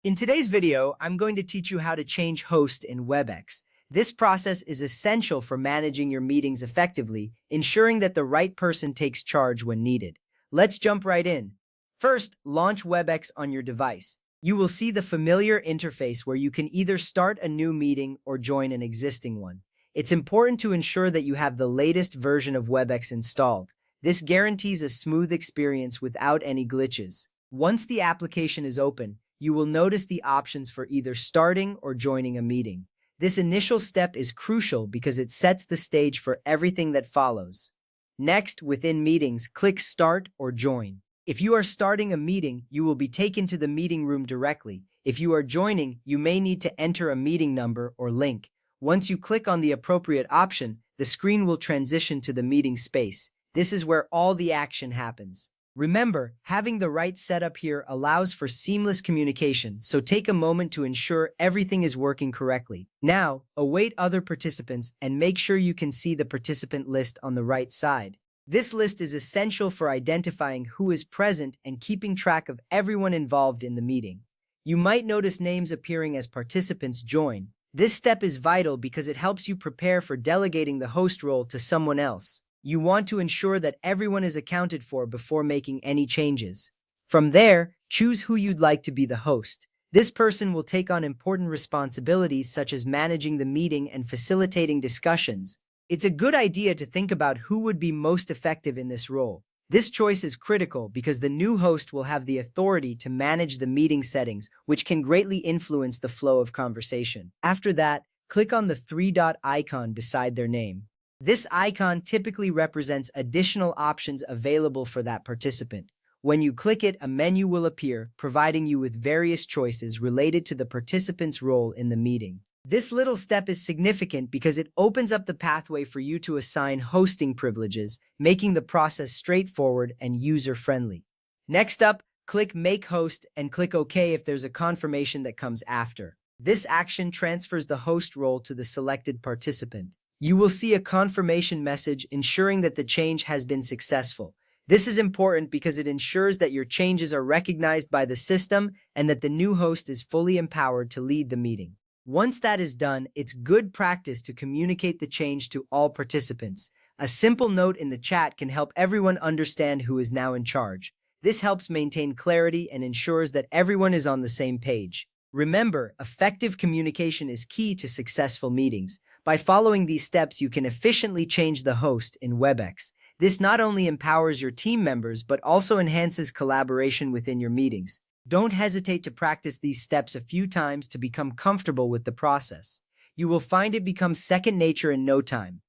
In today's video, I'm going to teach you how to change host in Webex. This process is essential for managing your meetings effectively, ensuring that the right person takes charge when needed. Let's jump right in. First, launch Webex on your device. You will see the familiar interface where you can either start a new meeting or join an existing one. It's important to ensure that you have the latest version of Webex installed. This guarantees a smooth experience without any glitches. Once the application is open, you will notice the options for either starting or joining a meeting. This initial step is crucial because it sets the stage for everything that follows. Next, within meetings, click Start or Join. If you are starting a meeting, you will be taken to the meeting room directly. If you are joining, you may need to enter a meeting number or link. Once you click on the appropriate option, the screen will transition to the meeting space. This is where all the action happens. Remember, having the right setup here allows for seamless communication, so take a moment to ensure everything is working correctly. Now, await other participants and make sure you can see the participant list on the right side. This list is essential for identifying who is present and keeping track of everyone involved in the meeting. You might notice names appearing as participants join. This step is vital because it helps you prepare for delegating the host role to someone else. You want to ensure that everyone is accounted for before making any changes. From there, choose who you'd like to be the host. This person will take on important responsibilities such as managing the meeting and facilitating discussions. It's a good idea to think about who would be most effective in this role. This choice is critical because the new host will have the authority to manage the meeting settings, which can greatly influence the flow of conversation. After that, click on the three-dot icon beside their name. This icon typically represents additional options available for that participant. When you click it, a menu will appear, providing you with various choices related to the participant's role in the meeting. This little step is significant because it opens up the pathway for you to assign hosting privileges, making the process straightforward and user-friendly. Next up, click Make Host and click OK if there's a confirmation that comes after. This action transfers the host role to the selected participant. You will see a confirmation message ensuring that the change has been successful. This is important because it ensures that your changes are recognized by the system and that the new host is fully empowered to lead the meeting. Once that is done, it's good practice to communicate the change to all participants. A simple note in the chat can help everyone understand who is now in charge. This helps maintain clarity and ensures that everyone is on the same page. Remember, effective communication is key to successful meetings. By following these steps, you can efficiently change the host in Webex. This not only empowers your team members, but also enhances collaboration within your meetings. Don't hesitate to practice these steps a few times to become comfortable with the process. You will find it becomes second nature in no time.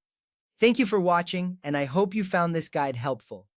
Thank you for watching, and I hope you found this guide helpful.